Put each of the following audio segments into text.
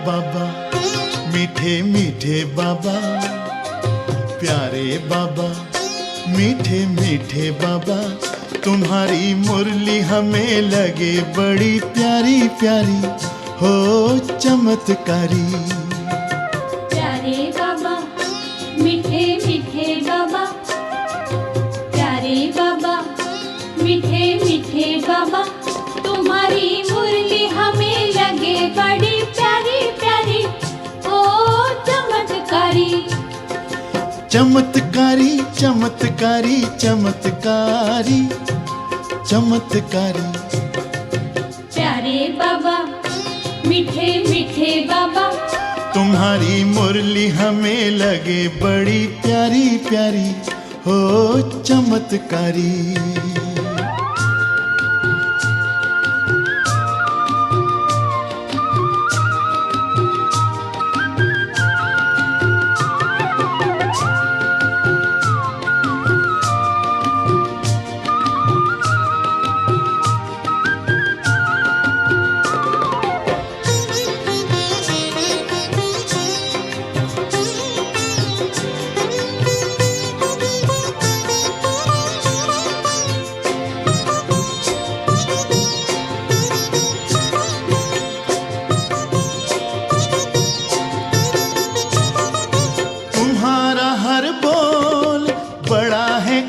बाबा, मीठे मीठे बाबा, प्यारे बाबा, मीठे मीठे बाबा, तुम्हारी मुरली हमें लगे बड़ी प्यारी प्यारी, हो चमत्कारी। प्यारे बाबा, मीठे मीठे बाबा, प्यारे बाबा, मीठे मीठे बाबा, तुम्हारी मुरली हमें लगे बड़ी प्यारी प्यारी, ओ चमत्कारी। चमत्कारी चमत्कारी चमत्कारी चमत्कारी। प्यारे बाबा, मीठे मीठे बाबा, तुम्हारी मुरली हमें लगे बड़ी प्यारी प्यारी, हो चमत्कारी।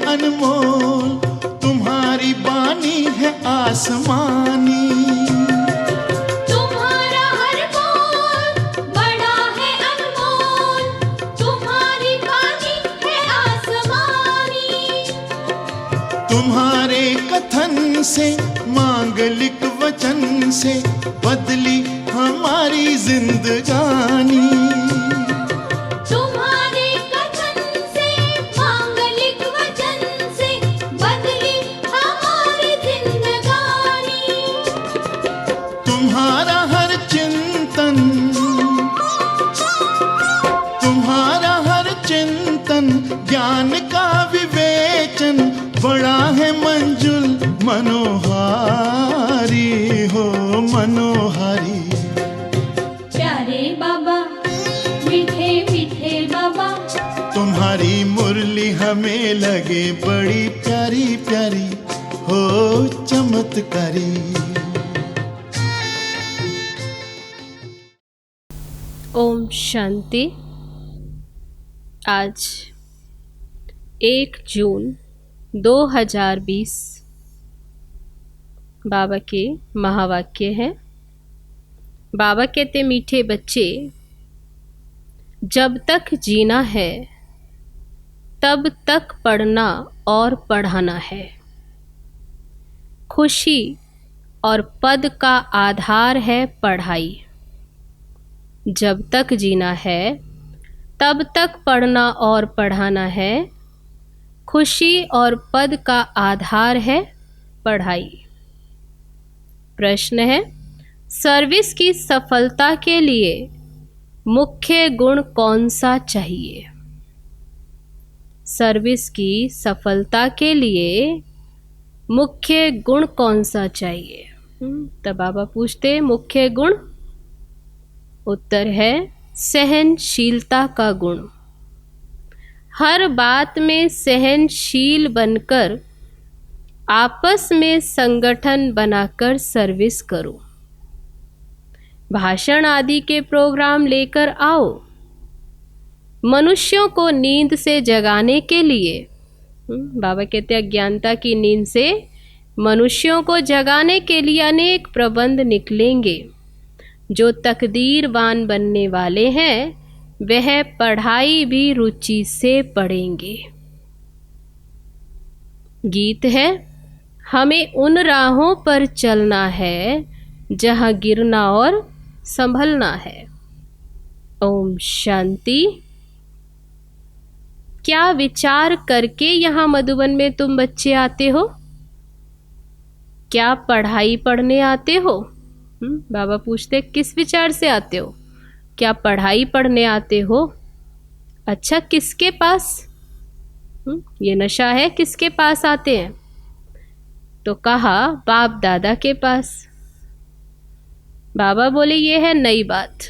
अनमोल तुम्हारी बानी है आसमानी, तुम्हारा हर बोल बड़ा है अनमोल, तुम्हारी बानी है आसमानी। तुम्हारे कथन से मांगलिक वचन से बदली हमारी जिंदगानी। ज्ञान का विवेचन बड़ा है मंजुल मनोहारी, हो मनोहारी। प्यारे बाबा, मीठे मीठे बाबा, तुम्हारी मुरली हमें लगे बड़ी प्यारी प्यारी, हो चमत्कारी। ओम शांति। आज 1 जून 2020 बाबा के महावाक्य हैं। बाबा कहते, मीठे बच्चे, जब तक जीना है तब तक पढ़ना और पढ़ाना है। खुशी और पद का आधार है पढ़ाई। जब तक जीना है तब तक पढ़ना और पढ़ाना है। खुशी और पद का आधार है पढ़ाई। प्रश्न है, सर्विस की सफलता के लिए मुख्य गुण कौन सा चाहिए? सर्विस की सफलता के लिए मुख्य गुण कौन सा चाहिए? तब बाबा पूछते, मुख्य गुण? उत्तर है सहनशीलता का गुण। हर बात में सहनशील बनकर आपस में संगठन बनाकर सर्विस करो। भाषण आदि के प्रोग्राम लेकर आओ। मनुष्यों को नींद से जगाने के लिए, बाबा कहते हैं, अज्ञानता की नींद से मनुष्यों को जगाने के लिए अनेक प्रबंध निकलेंगे। जो तकदीरवान बनने वाले हैं वह पढ़ाई भी रुचि से पढ़ेंगे। गीत है, हमें उन राहों पर चलना है जहां गिरना और संभलना है। ओम शांति। क्या विचार करके यहाँ मधुबन में तुम बच्चे आते हो? क्या पढ़ाई पढ़ने आते हो? बाबा पूछते, किस विचार से आते हो? क्या पढ़ाई पढ़ने आते हो? अच्छा, किसके पास? ये नशा है, किसके पास आते हैं? तो कहा, बाप दादा के पास। बाबा बोले, ये है नई बात।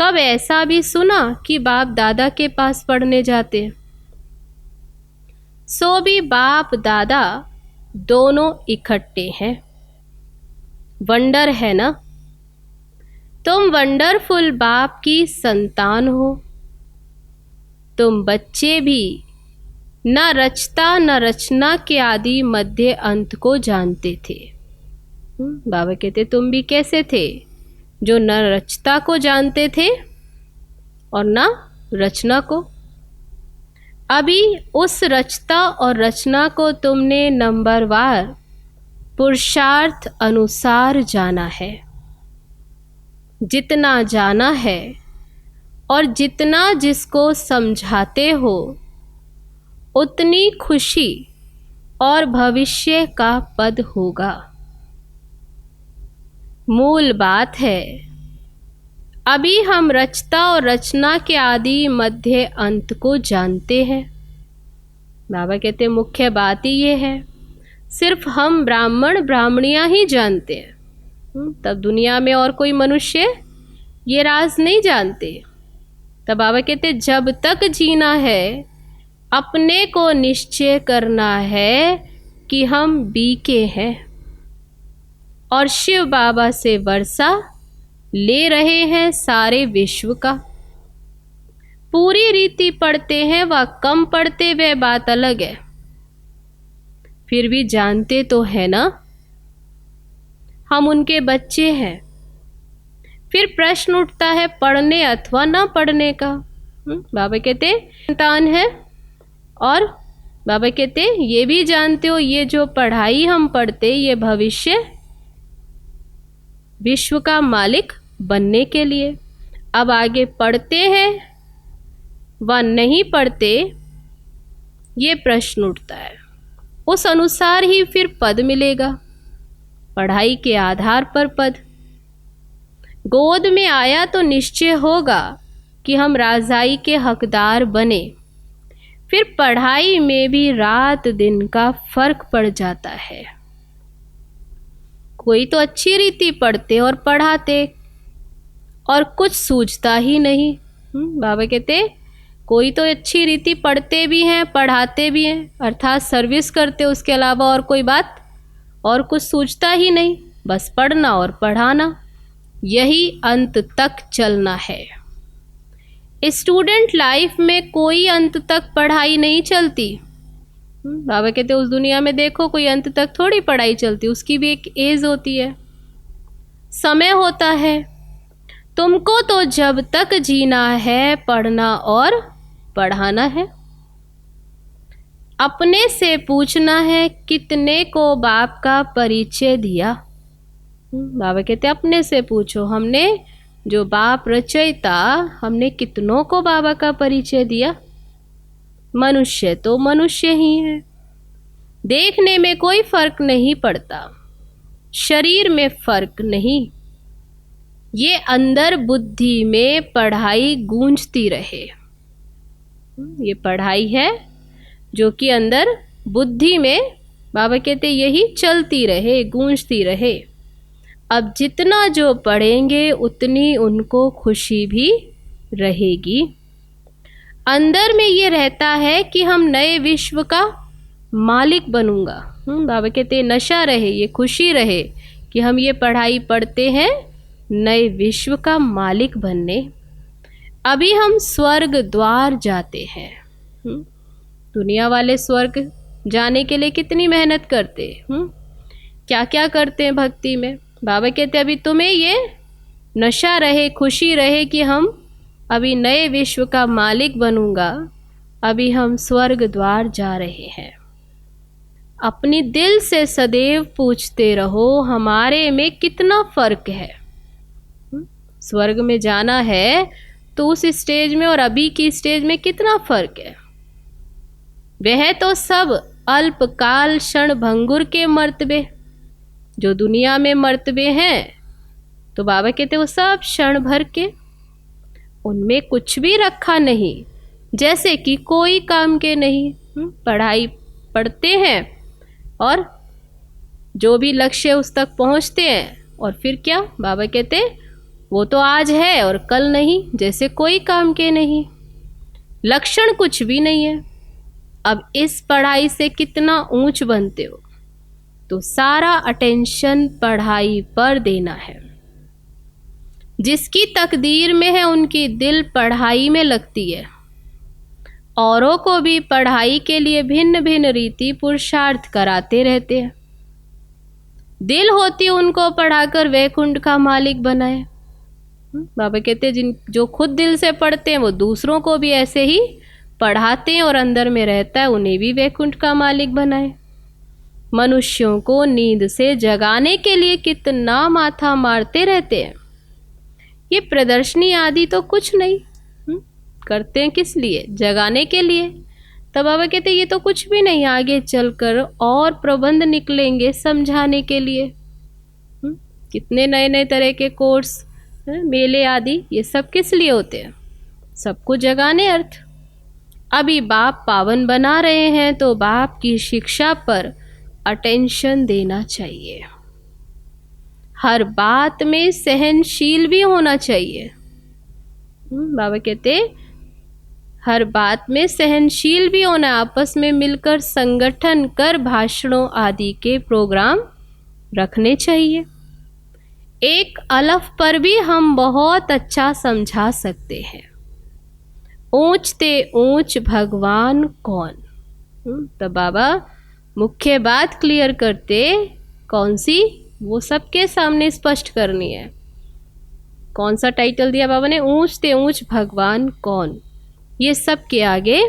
कब ऐसा भी सुना कि बाप दादा के पास पढ़ने जाते? सो भी बाप दादा दोनों इकट्ठे हैं। वंडर है ना? तुम वंडरफुल बाप की संतान हो। तुम बच्चे भी न रचता न रचना के आदि मध्य अंत को जानते थे। बाबा कहते तुम भी कैसे थे, जो न रचता को जानते थे और न रचना को। अभी उस रचता और रचना को तुमने नंबरवार पुरुषार्थ अनुसार जाना है। जितना जाना है और जितना जिसको समझाते हो, उतनी खुशी और भविष्य का पद होगा। मूल बात है, अभी हम रचता और रचना के आदि मध्य अंत को जानते हैं। बाबा कहते मुख्य बात ही ये है, सिर्फ हम ब्राह्मण ब्राह्मणियां ही जानते हैं। तब दुनिया में और कोई मनुष्य ये राज नहीं जानते। तब बाबा कहते जब तक जीना है, अपने को निश्चय करना है कि हम बीके हैं और शिव बाबा से वर्षा ले रहे हैं सारे विश्व का। पूरी रीति पढ़ते हैं व कम पढ़ते वह बात अलग है, फिर भी जानते तो है ना हम उनके बच्चे हैं। फिर प्रश्न उठता है पढ़ने अथवा ना पढ़ने का। बाबा कहते संतान है, और बाबा कहते ये भी जानते हो ये जो पढ़ाई हम पढ़ते ये भविष्य विश्व का मालिक बनने के लिए। अब आगे पढ़ते हैं व नहीं पढ़ते, ये प्रश्न उठता है। उस अनुसार ही फिर पद मिलेगा, पढ़ाई के आधार पर पद। गोद में आया तो निश्चय होगा कि हम राजाई के हकदार बने। फिर पढ़ाई में भी रात दिन का फर्क पड़ जाता है। कोई तो अच्छी रीति पढ़ते और पढ़ाते और कुछ सूझता ही नहीं। बाबा कहते कोई तो अच्छी रीति पढ़ते भी हैं पढ़ाते भी हैं, अर्थात सर्विस करते, उसके अलावा और कोई बात और कुछ सूझता ही नहीं, बस पढ़ना और पढ़ाना, यही अंत तक चलना है। स्टूडेंट लाइफ में कोई अंत तक पढ़ाई नहीं चलती। बाबा कहते उस दुनिया में देखो कोई अंत तक थोड़ी पढ़ाई चलती, उसकी भी एक एज होती है, समय होता है। तुमको तो जब तक जीना है पढ़ना और पढ़ाना है। अपने से पूछना है कितने को बाप का परिचय दिया। बाबा कहते अपने से पूछो, हमने जो बाप रचयिता, हमने कितनों को बाबा का परिचय दिया। मनुष्य तो मनुष्य ही है, देखने में कोई फर्क नहीं पड़ता, शरीर में फर्क नहीं, ये अंदर बुद्धि में पढ़ाई गूंजती रहे। ये पढ़ाई है जो कि अंदर बुद्धि में बाबा कहते यही चलती रहे, गूंजती रहे। अब जितना जो पढ़ेंगे उतनी उनको खुशी भी रहेगी। अंदर में ये रहता है कि हम नए विश्व का मालिक बनूंगा। बाबा कहते नशा रहे, ये खुशी रहे कि हम ये पढ़ाई पढ़ते हैं नए विश्व का मालिक बनने। अभी हम स्वर्ग द्वार जाते हैं। दुनिया वाले स्वर्ग जाने के लिए कितनी मेहनत करते, क्या क्या करते हैं भक्ति में। बाबा कहते अभी तुम्हें ये नशा रहे, खुशी रहे कि हम अभी नए विश्व का मालिक बनूंगा, अभी हम स्वर्ग द्वार जा रहे हैं। अपनी दिल से सदैव पूछते रहो हमारे में कितना फर्क है। स्वर्ग में जाना है तो उस स्टेज में और अभी की स्टेज में कितना फर्क है। वह तो सब अल्पकाल क्षण भंगुर के मर्तबे, जो दुनिया में मर्तबे हैं तो बाबा कहते वो सब क्षण भर के, उनमें कुछ भी रखा नहीं, जैसे कि कोई काम के नहीं। पढ़ाई पढ़ते हैं और जो भी लक्ष्य उस तक पहुंचते हैं, और फिर क्या बाबा कहते वो तो आज है और कल नहीं, जैसे कोई काम के नहीं, लक्षण कुछ भी नहीं है। अब इस पढ़ाई से कितना ऊंच बनते हो, तो सारा अटेंशन पढ़ाई पर देना है। जिसकी तकदीर में है उनकी दिल पढ़ाई में लगती है। औरों को भी पढ़ाई के लिए भिन्न भिन्न रीति पुरुषार्थ कराते रहते हैं। दिल होती उनको पढ़ाकर वैकुंठ का मालिक बनाए। बाबा कहते हैं जिन जो खुद दिल से पढ़ते हैं वो दूसरों को भी ऐसे ही पढ़ाते हैं और अंदर में रहता है उन्हें भी वैकुंठ का मालिक बनाए। मनुष्यों को नींद से जगाने के लिए कितना माथा मारते रहते हैं। ये प्रदर्शनी आदि तो कुछ नहीं, करते हैं किस लिए? जगाने के लिए। तब बाबा कहते ये तो कुछ भी नहीं, आगे चलकर और प्रबंध निकलेंगे समझाने के लिए। कितने नए नए तरह के कोर्स, मेले आदि, ये सब किस लिए होते हैं? सबको जगाने अर्थ। अभी बाप पावन बना रहे हैं तो बाप की शिक्षा पर अटेंशन देना चाहिए। हर बात में सहनशील भी होना चाहिए। बाबा कहते हर बात में सहनशील भी होना, आपस में मिलकर संगठन कर भाषणों आदि के प्रोग्राम रखने चाहिए। एक अलफ पर भी हम बहुत अच्छा समझा सकते हैं, ऊंचते ऊंच भगवान कौन। तो बाबा मुख्य बात क्लियर करते, कौन सी? वो सबके सामने स्पष्ट करनी है। कौन सा टाइटल दिया बाबा ने? ऊंचते ऊंच भगवान कौन। ये सब के आगे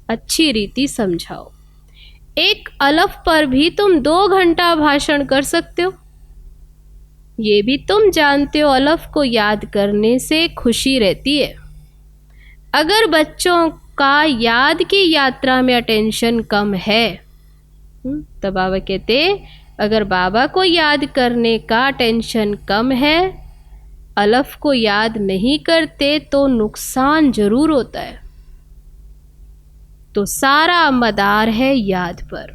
अच्छी रीति समझाओ। एक अलफ पर भी तुम 2 घंटा भाषण कर सकते हो। ये भी तुम जानते हो, अलफ को याद करने से खुशी रहती है। अगर बच्चों का याद की यात्रा में अटेंशन कम है, तो बाबा कहते अगर बाबा को याद करने का अटेंशन कम है, अलफ को याद नहीं करते तो नुकसान जरूर होता है। तो सारा मदार है याद पर,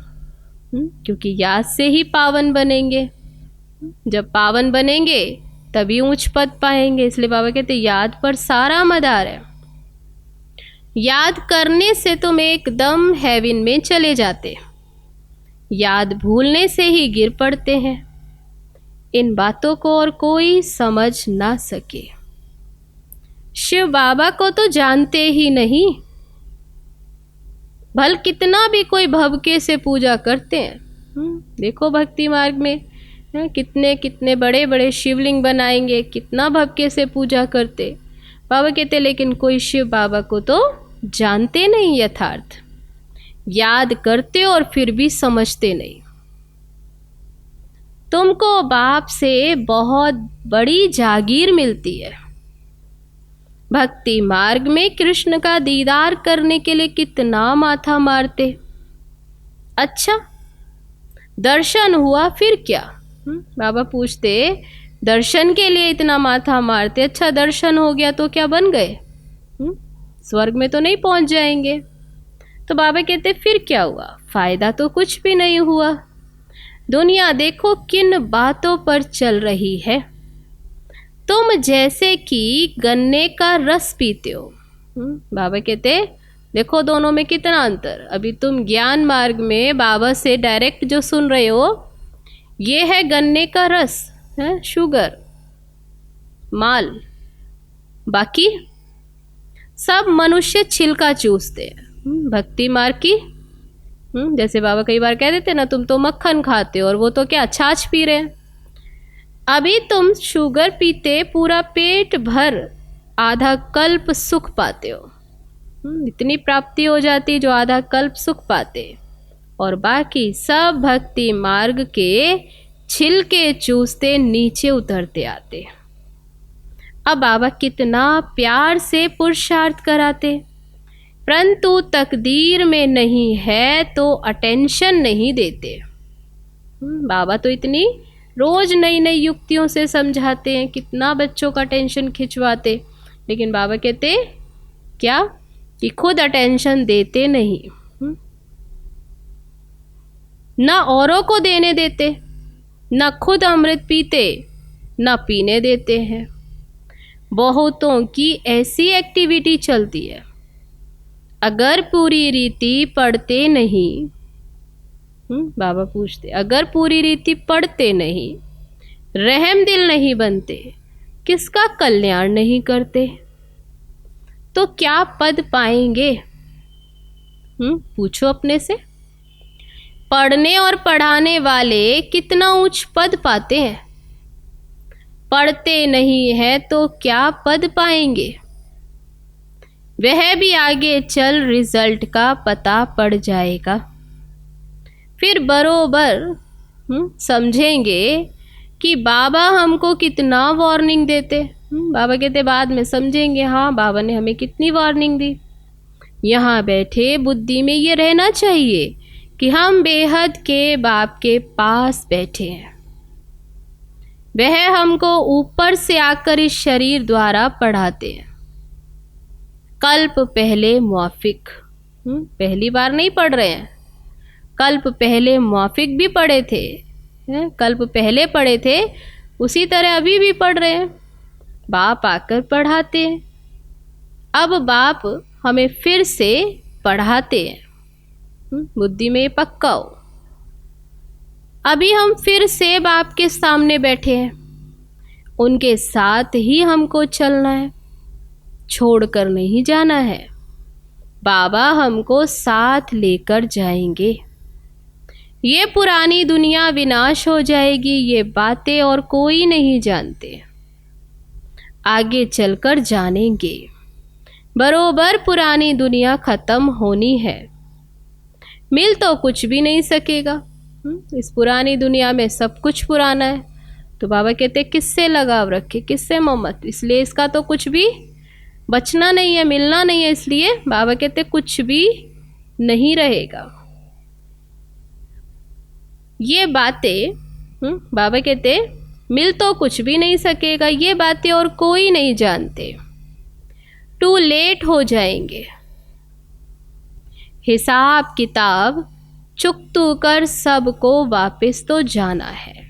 क्योंकि याद से ही पावन बनेंगे। जब पावन बनेंगे तभी ऊंच पद पाएंगे। इसलिए बाबा कहते याद पर सारा मदार है। याद करने से तुम एकदम हेवन में चले जाते, याद भूलने से ही गिर पड़ते हैं। इन बातों को और कोई समझ ना सके। शिव बाबा को तो जानते ही नहीं, भल कितना भी कोई भवके से पूजा करते हैं। देखो भक्ति मार्ग में कितने कितने बड़े बड़े शिवलिंग बनाएंगे, कितना भवके से पूजा करते। बाबा कहते लेकिन कोई शिव बाबा को तो जानते नहीं यथार्थ, याद करते और फिर भी समझते नहीं। तुमको बाप से बहुत बड़ी जागीर मिलती है। भक्ति मार्ग में कृष्ण का दीदार करने के लिए कितना माथा मारते। अच्छा दर्शन हुआ फिर क्या? बाबा पूछते दर्शन के लिए इतना माथा मारते, अच्छा दर्शन हो गया तो क्या बन गए? स्वर्ग में तो नहीं पहुंच जाएंगे। तो बाबा कहते फिर क्या हुआ? फायदा तो कुछ भी नहीं हुआ। दुनिया देखो किन बातों पर चल रही है। तुम जैसे कि गन्ने का रस पीते हो। बाबा कहते देखो दोनों में कितना अंतर। अभी तुम ज्ञान मार्ग में बाबा से डायरेक्ट जो सुन रहे हो, ये है गन्ने का रस, है शुगर माल। बाकी सब मनुष्य छिलका चूसते हैं। भक्ति मार्ग की जैसे बाबा कई बार कह देते ना, तुम तो मक्खन खाते हो और वो तो क्या छाछ पी रहे हैं। अभी तुम शुगर पीते पूरा पेट भर आधा कल्प सुख पाते हो। इतनी प्राप्ति हो जाती जो आधा कल्प सुख पाते, और बाकी सब भक्ति मार्ग के छिलके चूसते नीचे उतरते आते। अब बाबा कितना प्यार से पुरुषार्थ कराते, परंतु तकदीर में नहीं है तो अटेंशन नहीं देते। बाबा तो इतनी रोज नई नई युक्तियों से समझाते हैं, कितना बच्चों का अटेंशन खिंचवाते, लेकिन बाबा कहते क्या कि खुद अटेंशन देते नहीं, ना औरों को देने देते, ना खुद अमृत पीते ना पीने देते हैं। बहुतों की ऐसी एक्टिविटी चलती है, अगर पूरी रीति पढ़ते नहीं, बाबा पूछते, अगर पूरी रीति पढ़ते नहीं, रहम दिल नहीं बनते, किसका कल्याण नहीं करते, तो क्या पद पाएंगे? पूछो अपने से। पढ़ने और पढ़ाने वाले कितना उच्च पद पाते हैं, पढ़ते नहीं है तो क्या पद पाएंगे? वह भी आगे चल रिजल्ट का पता पड़ जाएगा। फिर बरोबर समझेंगे कि बाबा हमको कितना वार्निंग देते। बाबा कहते बाद में समझेंगे, हाँ बाबा ने हमें कितनी वार्निंग दी। यहाँ बैठे बुद्धि में ये रहना चाहिए कि हम बेहद के बाप के पास बैठे हैं। वह हमको ऊपर से आकर इस शरीर द्वारा पढ़ाते हैं। कल्प पहले मुआफिक, पहली बार नहीं पढ़ रहे हैं, कल्प पहले मुआफिक भी पढ़े थे, कल्प पहले पढ़े थे, उसी तरह अभी भी पढ़ रहे हैं। बाप आकर पढ़ाते हैं। अब बाप हमें फिर से पढ़ाते हैं। बुद्धि में पक्का हो। अभी हम फिर से बाप के सामने बैठे हैं, उनके साथ ही हमको चलना है, छोड़कर नहीं जाना है। बाबा हमको साथ लेकर जाएंगे। ये पुरानी दुनिया विनाश हो जाएगी, ये बातें और कोई नहीं जानते। आगे चलकर जानेंगे। बरोबर पुरानी दुनिया खत्म होनी है। मिल तो कुछ भी नहीं सकेगा। इस पुरानी दुनिया में सब कुछ पुराना है। तो बाबा कहते किससे लगाव रखे, किससे मोहब्बत, इसलिए इसका तो कुछ भी बचना नहीं है, मिलना नहीं है। इसलिए बाबा कहते कुछ भी नहीं रहेगा। ये बातें बाबा कहते मिल तो कुछ भी नहीं सकेगा, ये बातें और कोई नहीं जानते। टू लेट हो जाएंगे। हिसाब किताब चुकतू कर सबको वापस तो जाना है।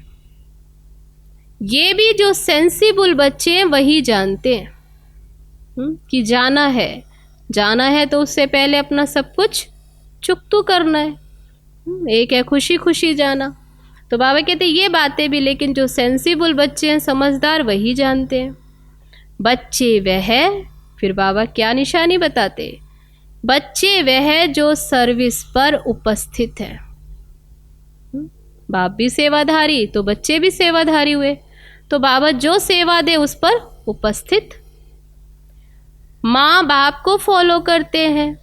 ये भी जो सेंसिबल बच्चे हैं वही जानते हैं कि जाना है, जाना है तो उससे पहले अपना सब कुछ चुकतू करना है। एक है खुशी खुशी जाना। तो बाबा कहते ये बातें भी, लेकिन जो सेंसिबल बच्चे हैं, समझदार, वही जानते हैं। बच्चे वह, फिर बाबा क्या निशानी बताते, बच्चे वह जो सर्विस पर उपस्थित है। बाप भी सेवाधारी तो बच्चे भी सेवाधारी हुए। तो बाबा जो सेवा दे उस पर उपस्थित। माँ बाप को फॉलो करते हैं।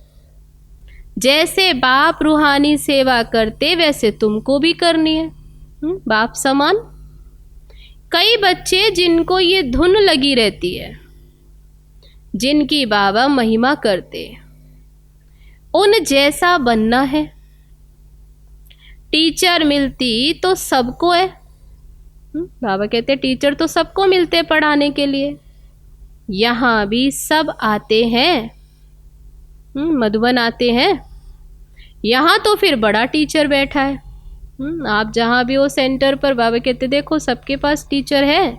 जैसे बाप रूहानी सेवा करते वैसे तुमको भी करनी है, बाप समान। कई बच्चे जिनको ये धुन लगी रहती है, जिनकी बाबा महिमा करते, उन जैसा बनना है। टीचर मिलती तो सबको है। बाबा कहते टीचर तो सबको मिलते पढ़ाने के लिए। यहाँ भी सब आते हैं, मधुबन आते हैं। यहाँ तो फिर बड़ा टीचर बैठा है। आप जहाँ भी हो सेंटर पर, बाबा कहते देखो सबके पास टीचर है।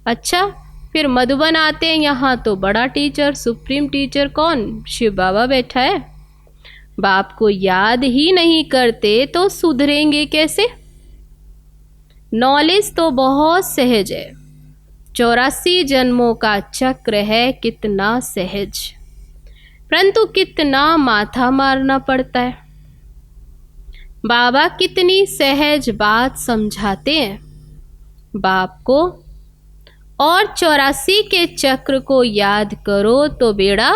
अच्छा, फिर मधुबन आते हैं, यहाँ तो बड़ा टीचर, सुप्रीम टीचर कौन, शिव बाबा बैठा है। बाप को याद ही नहीं करते तो सुधरेंगे कैसे? नॉलेज तो बहुत सहज है, 84 जन्मों का चक्र है कितना सहज, परंतु कितना माथा मारना पड़ता है। बाबा कितनी सहज बात समझाते हैं बाप को, और 84 के चक्र को याद करो तो बेड़ा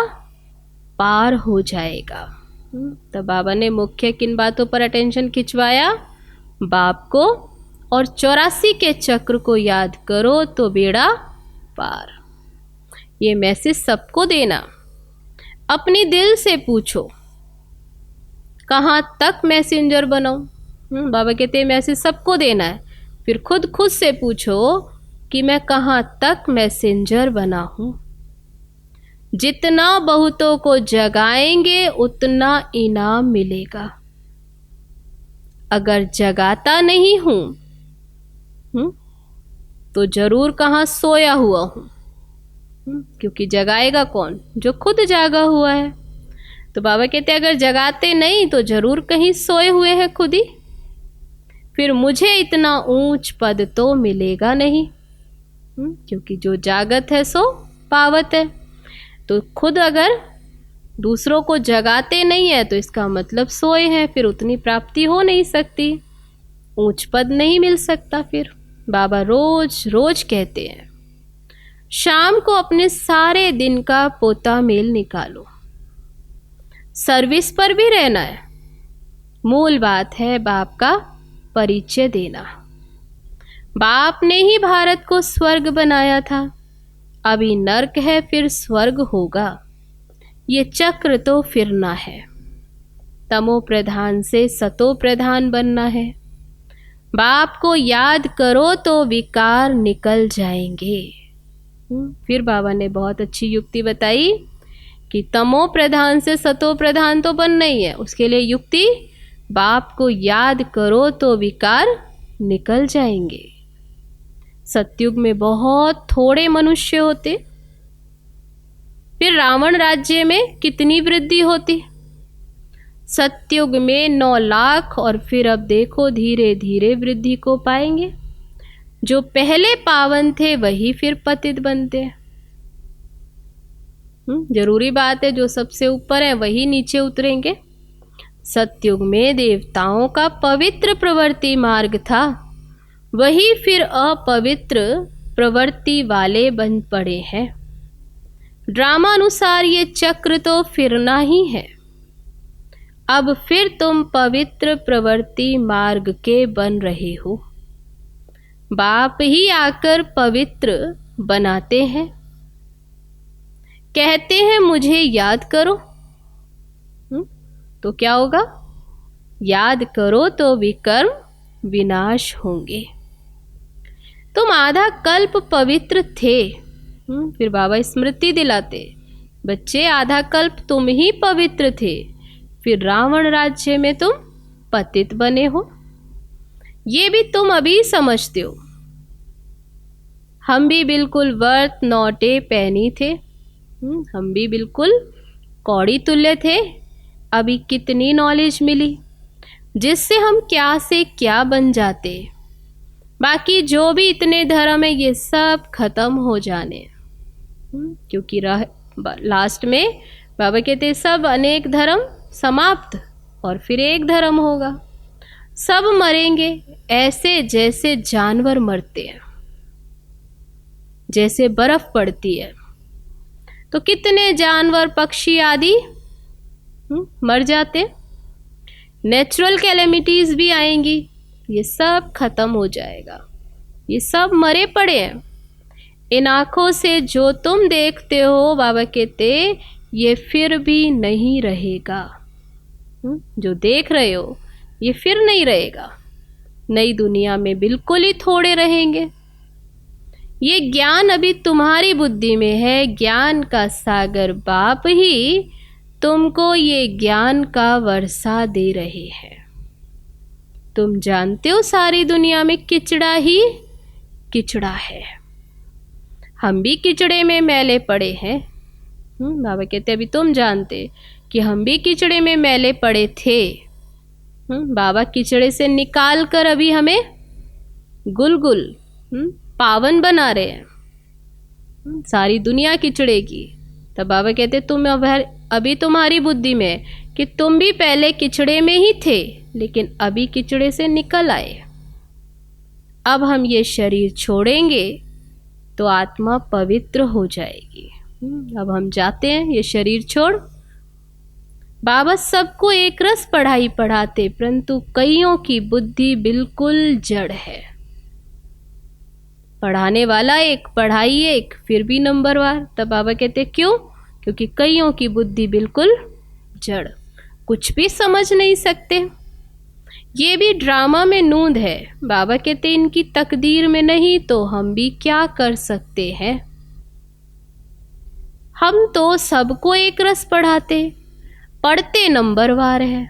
पार हो जाएगा। तो बाबा ने मुख्य किन बातों पर अटेंशन खिंचवाया? बाप को, और 84 के चक्र को याद करो तो बेड़ा पार। ये मैसेज सबको देना। अपनी दिल से पूछो कहाँ तक मैसेंजर बनाऊं। बाबा कहते हैं मैसेज सबको देना है। फिर खुद से पूछो कि मैं कहाँ तक मैसेंजर बना हूँ। जितना बहुतों को जगाएंगे उतना इनाम मिलेगा। अगर जगाता नहीं हूँ तो जरूर कहाँ सोया हुआ हूँ। क्योंकि जगाएगा कौन? जो खुद जागा हुआ है। तो बाबा कहते अगर जगाते नहीं तो जरूर कहीं सोए हुए हैं खुद ही, फिर मुझे इतना ऊंच पद तो मिलेगा नहीं। क्योंकि जो जागत है सो पावत है। तो खुद अगर दूसरों को जगाते नहीं है तो इसका मतलब सोए हैं, फिर उतनी प्राप्ति हो नहीं सकती, ऊंच पद नहीं मिल सकता। फिर बाबा रोज रोज कहते हैं शाम को अपने सारे दिन का पोता मेल निकालो। सर्विस पर भी रहना है। मूल बात है बाप का परिचय देना। बाप ने ही भारत को स्वर्ग बनाया था, अभी नर्क है फिर स्वर्ग होगा। ये चक्र तो फिरना है। तमो प्रधान से सतो प्रधान बनना है। बाप को याद करो तो विकार निकल जाएंगे। फिर बाबा ने बहुत अच्छी युक्ति बताई कि तमो प्रधान से सतो प्रधान तो बनना ही है। उसके लिए युक्ति, बाप को याद करो तो विकार निकल जाएंगे। सतयुग में बहुत थोड़े मनुष्य होते, फिर रावण राज्य में कितनी वृद्धि होती। सतयुग में 9 लाख और फिर अब देखो धीरे धीरे वृद्धि को पाएंगे। जो पहले पावन थे वही फिर पतित बनते हैं। जरूरी बात है जो सबसे ऊपर है वही नीचे उतरेंगे। सतयुग में देवताओं का पवित्र प्रवृत्ति मार्ग था, वही फिर अपवित्र प्रवृत्ति वाले बन पड़े हैं। ड्रामा अनुसार ये चक्र तो फिरना ही है। अब फिर तुम पवित्र प्रवृत्ति मार्ग के बन रहे हो। बाप ही आकर पवित्र बनाते हैं। कहते हैं मुझे याद करो, तो क्या होगा? याद करो तो विकर्म विनाश होंगे। तुम आधा कल्प पवित्र थे। फिर बाबा स्मृति दिलाते, बच्चे आधा कल्प तुम ही पवित्र थे, फिर रावण राज्य में तुम पतित बने हो। ये भी तुम अभी समझते हो। हम भी बिल्कुल वर्त नौटे पैनी थे। हम भी बिल्कुल कौड़ी तुल्य थे। अभी कितनी नॉलेज मिली जिससे हम क्या से क्या बन जाते। बाकी जो भी इतने धर्म है ये सब खत्म हो जाने, क्योंकि लास्ट में बाबा कहते सब अनेक धर्म समाप्त और फिर एक धर्म होगा। सब मरेंगे ऐसे जैसे जानवर मरते हैं, जैसे बर्फ पड़ती है तो कितने जानवर पक्षी आदि मर जाते। नेचुरल कैलेमिटीज भी आएंगी, ये सब खत्म हो जाएगा। ये सब मरे पड़े हैं। इन आँखों से जो तुम देखते हो बाबा कहते ये फिर भी नहीं रहेगा। जो देख रहे हो ये फिर नहीं रहेगा। नई दुनिया में बिल्कुल ही थोड़े रहेंगे। ये ज्ञान अभी तुम्हारी बुद्धि में है। ज्ञान का सागर बाप ही तुमको ये ज्ञान का वर्षा दे रहे हैं। तुम जानते हो सारी दुनिया में किचड़ा ही किचड़ा है। हम भी किचड़े में मैले पड़े हैं। बाबा कहते अभी तुम जानते कि हम भी किचड़े में मैले पड़े थे। बाबा किचड़े से निकाल कर अभी हमें गुलगुल पावन बना रहे हैं। सारी दुनिया किचड़े की। तब बाबा कहते तुम अभी तुम्हारी बुद्धि में कि तुम भी पहले किचड़े में ही थे, लेकिन अभी किचड़े से निकल आए। अब हम ये शरीर छोड़ेंगे तो आत्मा पवित्र हो जाएगी। अब हम जाते हैं ये शरीर छोड़। बाबा सबको एक रस पढ़ाई पढ़ाते, परंतु कईयों की बुद्धि बिल्कुल जड़ है। पढ़ाने वाला एक, पढ़ाई एक, फिर भी नंबरवार। तब बाबा कहते क्यों? क्योंकि कईयों की बुद्धि बिल्कुल जड़, कुछ भी समझ नहीं सकते। ये भी ड्रामा में नूंद है। बाबा कहते इनकी तकदीर में नहीं तो हम भी क्या कर सकते हैं। हम तो सबको एक रस पढ़ाते, पढ़ते नंबरवार है।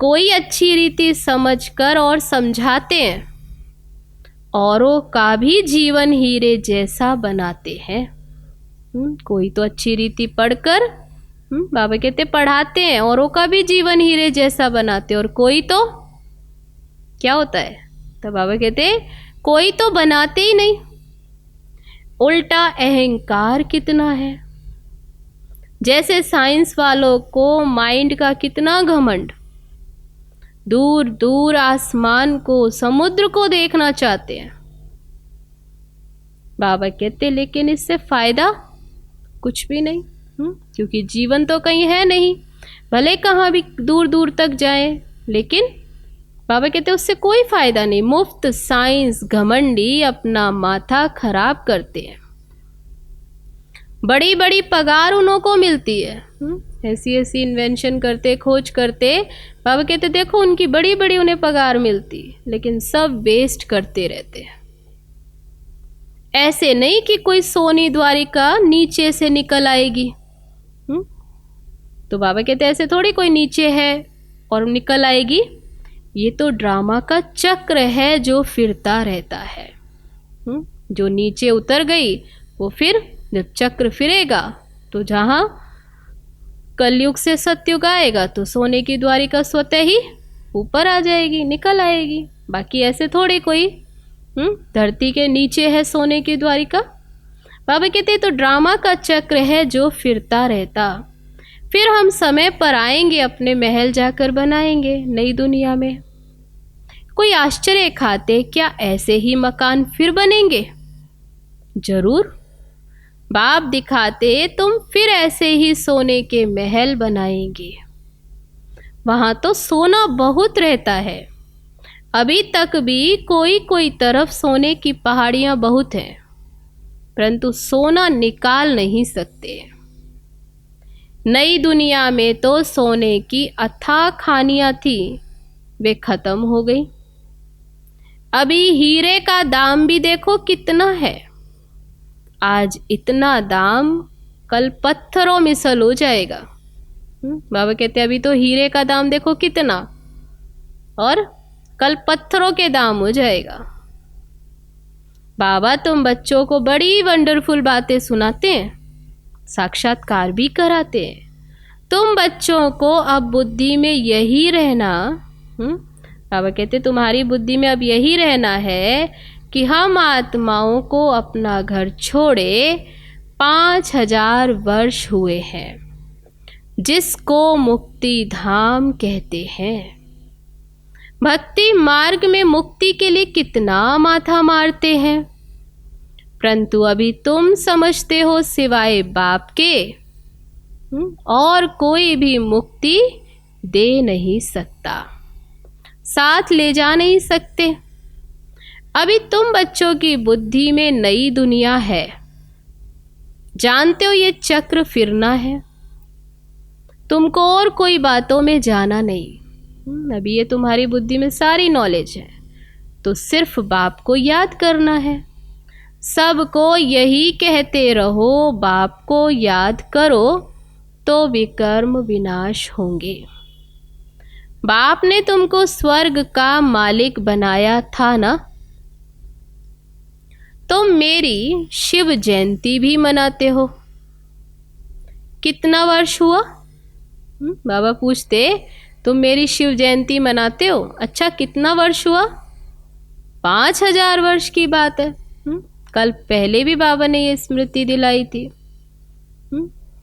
कोई अच्छी रीति समझकर और समझाते हैं औरों का भी जीवन हीरे जैसा बनाते हैं। कोई तो अच्छी रीति पढ़कर बाबा कहते पढ़ाते हैं, औरों का भी जीवन हीरे जैसा बनाते हैं, और कोई तो क्या होता है, तो बाबा कहते कोई तो बनाते ही नहीं। उल्टा अहंकार कितना है। जैसे साइंस वालों को माइंड का कितना घमंड, दूर दूर आसमान को, समुद्र को देखना चाहते हैं। बाबा कहते लेकिन इससे फायदा कुछ भी नहीं, क्योंकि जीवन तो कहीं है नहीं, भले कहाँ भी दूर दूर तक जाएं, लेकिन बाबा कहते उससे कोई फायदा नहीं। मुफ्त साइंस घमंडी अपना माथा खराब करते हैं। बड़ी बड़ी पगार उन्हों को मिलती है, ऐसी ऐसी इन्वेंशन करते, खोज करते। बाबा कहते देखो उनकी बड़ी बड़ी उन्हें पगार मिलती, लेकिन सब वेस्ट करते रहते हैं। ऐसे नहीं कि कोई सोनी द्वारिका नीचे से निकल आएगी। तो बाबा कहते ऐसे थोड़ी कोई नीचे है और निकल आएगी। ये तो ड्रामा का चक्र है जो फिरता रहता है। जो नीचे उतर गई वो फिर जब चक्र फिरेगा तो जहाँ कलयुग से सतयुग आएगा तो सोने की द्वारिका स्वतः ही ऊपर आ जाएगी, निकल आएगी। बाकी ऐसे थोड़ी कोई धरती के नीचे है सोने की द्वारिका। बाबा कहते तो ड्रामा का चक्र है जो फिरता रहता। फिर हम समय पर आएंगे, अपने महल जाकर बनाएंगे नई दुनिया में। कोई आश्चर्य खाते क्या ऐसे ही मकान फिर बनेंगे? जरूर। बाप दिखाते तुम फिर ऐसे ही सोने के महल बनाएंगे। वहां तो सोना बहुत रहता है। अभी तक भी कोई कोई तरफ सोने की पहाड़ियां बहुत हैं, परंतु सोना निकाल नहीं सकते। नई दुनिया में तो सोने की अथाह खानियां थी, वे खत्म हो गई। अभी हीरे का दाम भी देखो कितना है। आज इतना दाम कल पत्थरों में सल हो जाएगा। बाबा कहते अभी तो हीरे का दाम देखो कितना, और कल पत्थरों के दाम हो जाएगा। बाबा तुम बच्चों को बड़ी वंडरफुल बातें सुनाते हैं, साक्षात्कार भी कराते हैं। तुम बच्चों को अब बुद्धि में यही रहना, बाबा कहते तुम्हारी बुद्धि में अब यही रहना है कि हम आत्माओं को अपना घर छोड़े 5000 वर्ष हुए हैं, जिसको मुक्ति धाम कहते हैं। भक्ति मार्ग में मुक्ति के लिए कितना माथा मारते हैं, परंतु अभी तुम समझते हो सिवाय बाप के और कोई भी मुक्ति दे नहीं सकता, साथ ले जा नहीं सकते। अभी तुम बच्चों की बुद्धि में नई दुनिया है, जानते हो ये चक्र फिरना है। तुमको और कोई बातों में जाना नहीं। अभी ये तुम्हारी बुद्धि में सारी नॉलेज है, तो सिर्फ बाप को याद करना है। सबको यही कहते रहो, बाप को याद करो तो विकर्म विनाश होंगे। बाप ने तुमको स्वर्ग का मालिक बनाया था ना। तुम मेरी शिव जयंती भी मनाते हो। कितना वर्ष हुआ? बाबा पूछते तुम मेरी शिव जयंती मनाते हो, अच्छा कितना वर्ष हुआ? 5000 वर्ष की बात है। कल पहले भी बाबा ने ये स्मृति दिलाई थी।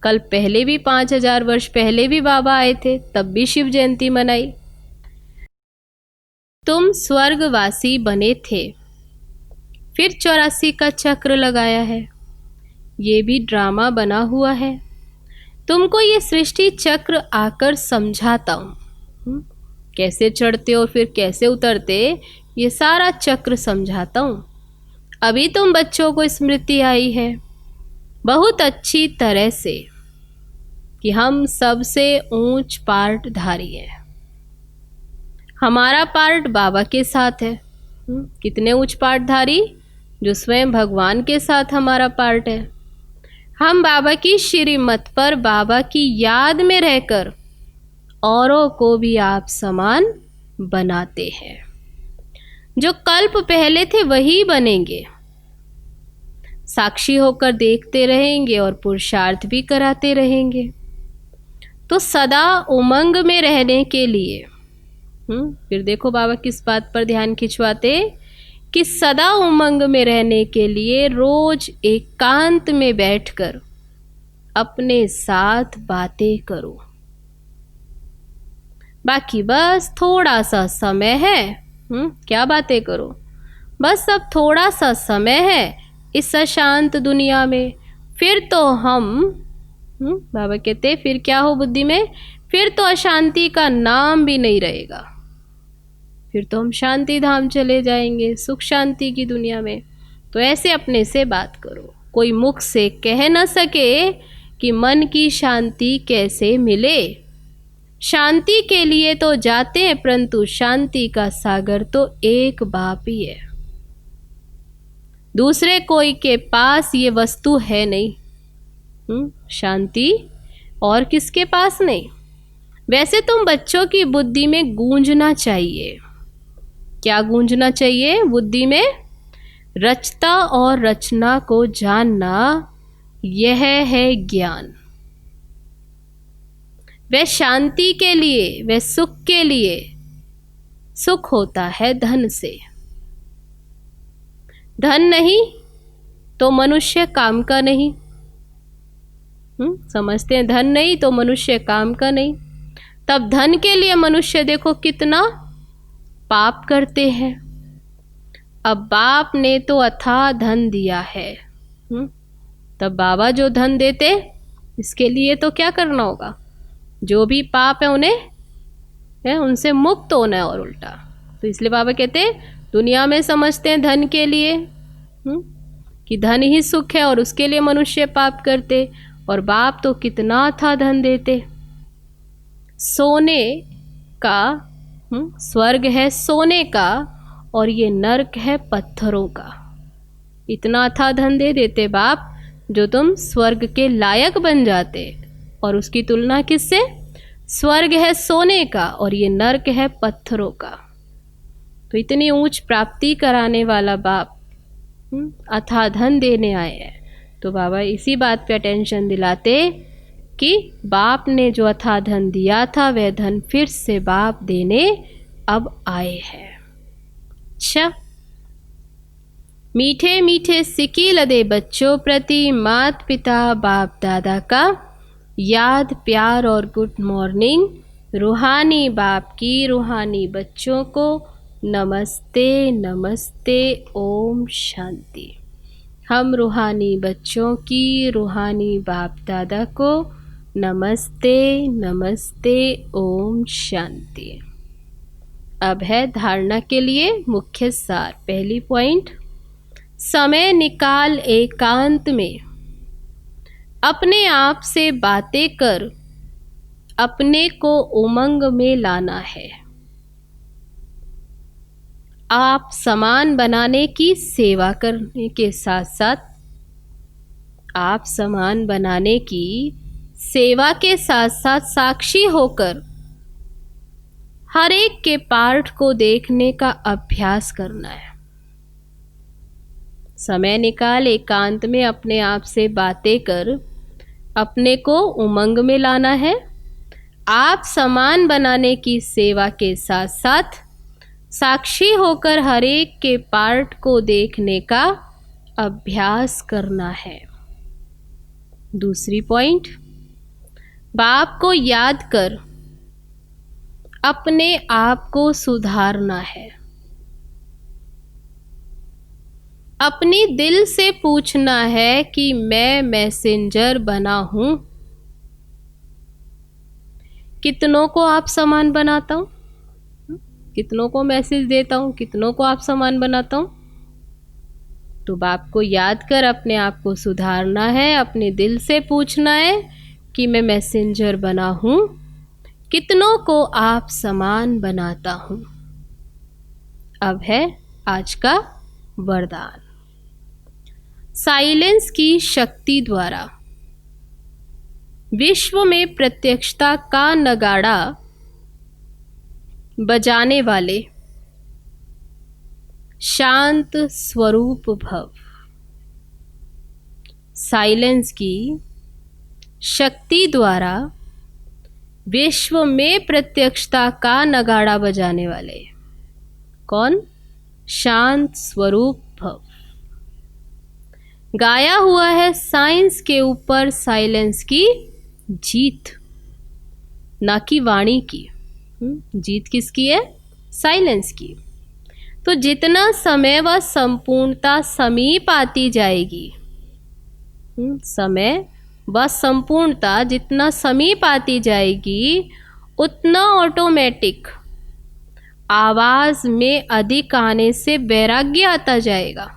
कल पहले भी 5000 वर्ष पहले भी बाबा आए थे, तब भी शिव जयंती मनाई। तुम स्वर्गवासी बने थे, फिर 84 का चक्र लगाया है। ये भी ड्रामा बना हुआ है। तुमको ये सृष्टि चक्र आकर समझाता हूँ, कैसे चढ़ते हो फिर कैसे उतरते, ये सारा चक्र समझाता हूँ। अभी तुम बच्चों को स्मृति आई है बहुत अच्छी तरह से कि हम सबसे ऊंच पार्ट धारी है। हमारा पार्ट बाबा के साथ है। कितने ऊंच पार्ट धारी? जो स्वयं भगवान के साथ हमारा पार्ट है। हम बाबा की श्रीमत पर बाबा की याद में रहकर औरों को भी आप समान बनाते हैं। जो कल्प पहले थे वही बनेंगे। साक्षी होकर देखते रहेंगे और पुरुषार्थ भी कराते रहेंगे। तो सदा उमंग में रहने के लिए फिर देखो बाबा किस बात पर ध्यान खिंचवाते कि सदा उमंग में रहने के लिए रोज एकांत में बैठकर अपने साथ बातें करो। बाकी बस थोड़ा सा समय है। क्या बातें करो? बस अब थोड़ा सा समय है इस अशांत दुनिया में। फिर तो हम बाबा कहते फिर क्या हो बुद्धि में? फिर तो अशांति का नाम भी नहीं रहेगा। फिर तो हम शांति धाम चले जाएंगे, सुख शांति की दुनिया में। तो ऐसे अपने से बात करो। कोई मुख से कह न सके कि मन की शांति कैसे मिले। शांति के लिए तो जाते हैं, परंतु शांति का सागर तो एक बाप ही है। दूसरे कोई के पास ये वस्तु है नहीं। शांति और किसके पास नहीं। वैसे तुम बच्चों की बुद्धि में गूंजना चाहिए। क्या गूंजना चाहिए बुद्धि में? रचता और रचना को जानना, यह है ज्ञान। वह शांति के लिए, वह सुख के लिए। सुख होता है धन से। धन नहीं तो मनुष्य काम का नहीं। समझते हैं, धन नहीं तो मनुष्य काम का नहीं। तब धन के लिए मनुष्य देखो कितना पाप करते हैं। अब बाप ने तो अथाह धन दिया है, तब बाबा जो धन देते इसके लिए तो क्या करना होगा? जो भी पाप है उन्हें उनसे मुक्त होना है और उल्टा। तो इसलिए बाबा कहते दुनिया में समझते हैं धन के लिए कि धन ही सुख है और उसके लिए मनुष्य पाप करते, और बाप तो कितना था धन देते। सोने का स्वर्ग है सोने का, और ये नरक है पत्थरों का। इतना था धन दे देते बाप जो तुम स्वर्ग के लायक बन जाते। और उसकी तुलना किससे? स्वर्ग है सोने का और ये नरक है पत्थरों का। तो इतनी ऊंच प्राप्ति कराने वाला बाप अथाह धन देने आए हैं। तो बाबा इसी बात पे अटेंशन दिलाते कि बाप ने जो अथाह धन दिया था वह धन फिर से बाप देने अब आए हैं। अच्छा, मीठे मीठे सिक्की लदे बच्चों प्रति माता पिता बाप दादा का याद प्यार और गुड मॉर्निंग। रूहानी बाप की रूहानी बच्चों को नमस्ते नमस्ते, ओम शांति। हम रूहानी बच्चों की रूहानी बाप दादा को नमस्ते नमस्ते, ओम शांति। अब है धारणा के लिए मुख्य सार। पहली पॉइंट, समय निकाल एकांत में अपने आप से बातें कर अपने को उमंग में लाना है। आप समान बनाने की सेवा करने के साथ साथ, आप समान बनाने की सेवा के साथ साथ साक्षी होकर हर एक के पार्ट को देखने का अभ्यास करना है। समय निकाल एकांत में अपने आप से बातें कर अपने को उमंग में लाना है। आप समान बनाने की सेवा के साथ साथ साक्षी होकर हर एक के पार्ट को देखने का अभ्यास करना है। दूसरी पॉइंट, बाप को याद कर अपने आप को सुधारना है। अपनी दिल से पूछना है कि मैं मैसेंजर बना हूं। कितनों को आप समान बनाता हूं? कितनों को मैसेज देता हूं? कितनों को आप समान बनाता हूं? तो बाप को याद कर अपने आप को सुधारना है। अपने दिल से पूछना है कि मैं मैसेंजर बना हूं। कितनों को आप समान बनाता हूं। अब है आज का वरदान। साइलेंस की शक्ति द्वारा विश्व में प्रत्यक्षता का नगाड़ा बजाने वाले शांत स्वरूप भव। साइलेंस की शक्ति द्वारा विश्व में प्रत्यक्षता का नगाड़ा बजाने वाले कौन? शांत स्वरूप भव। गाया हुआ है साइंस के ऊपर साइलेंस की जीत, ना कि वाणी की। जीत किसकी है? साइलेंस की। तो जितना समय व संपूर्णता समीप आती जाएगी, समय व संपूर्णता जितना समीप आती जाएगी, उतना ऑटोमेटिक आवाज में अधिक आने से वैराग्य आता जाएगा।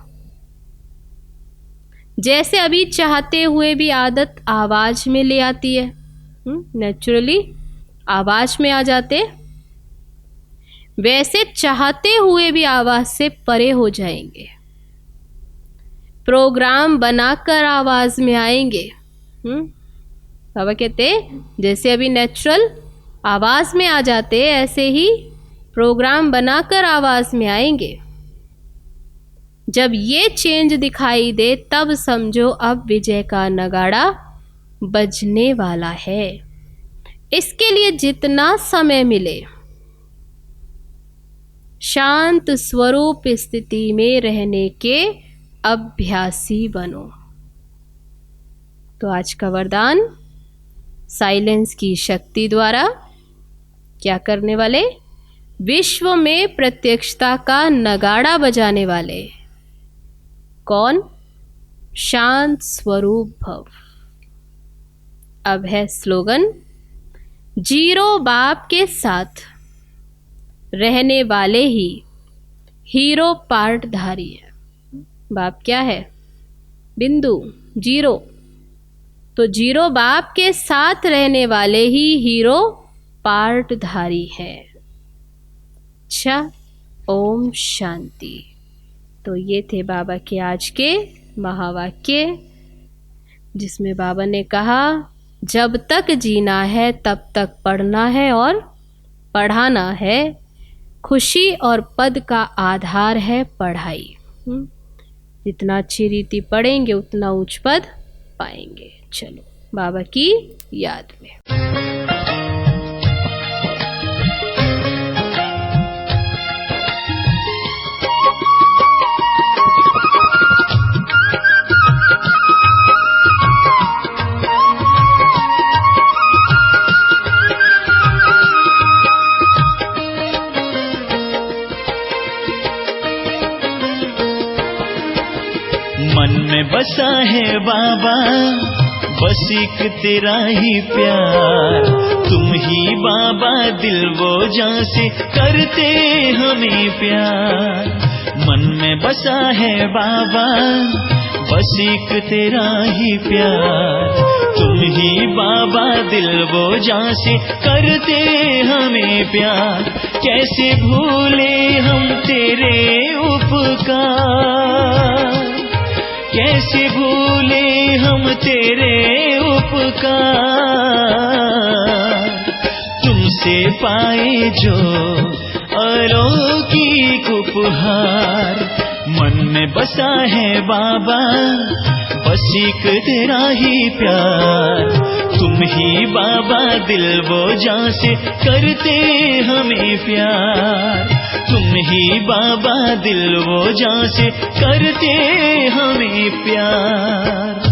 जैसे अभी चाहते हुए भी आदत आवाज में ले आती है, नेचुरली आवाज में आ जाते, वैसे चाहते हुए भी आवाज से परे हो जाएंगे। प्रोग्राम बनाकर आवाज में आएंगे। बाबा कहते जैसे अभी नेचुरल आवाज में आ जाते, ऐसे ही प्रोग्राम बनाकर आवाज में आएंगे। जब ये चेंज दिखाई दे तब समझो अब विजय का नगाड़ा बजने वाला है। इसके लिए जितना समय मिले शांत स्वरूप स्थिति में रहने के अभ्यासी बनो। तो आज का वरदान साइलेंस की शक्ति द्वारा क्या करने वाले? विश्व में प्रत्यक्षता का नगाड़ा बजाने वाले कौन? शांत स्वरूप भव। अब है स्लोगन, जीरो बाप के साथ रहने वाले ही हीरो पार्टधारी है। बाप क्या है? बिंदु, जीरो। तो जीरो बाप के साथ रहने वाले ही हीरो पार्टधारी है। अच्छा, ओम शांति। तो ये थे बाबा के आज के महावाक्य, जिसमें बाबा ने कहा जब तक जीना है तब तक पढ़ना है और पढ़ाना है। खुशी और पद का आधार है पढ़ाई। जितना अच्छी रीति पढ़ेंगे उतना उच्च पद पाएंगे। चलो बाबा की याद में। मन में बसा है बाबा, बस एक तेरा ही प्यार। तुम ही बाबा दिल वो जान से करते हमें प्यार। मन में बसा है बाबा, बस एक तेरा ही प्यार। तुम ही बाबा दिल वो जान से करते हमें प्यार। कैसे भूले हम तेरे उपकार, कैसे भूले हम तेरे उपकार। तुमसे पाए जो अलौकिक उपहार। मन में बसा है बाबा, बस एक तेरा ही प्यार। तुम ही बाबा दिल वो जान से करते हमें प्यार। तुम ही बाबा दिल वो जान से करते हमें प्यार।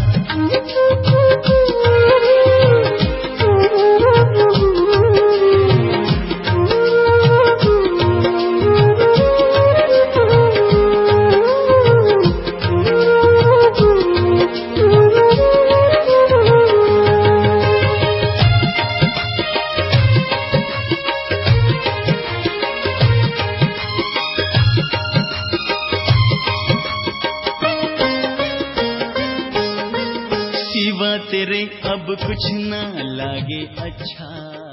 सिवा तेरे अब कुछ ना लागे अच्छा।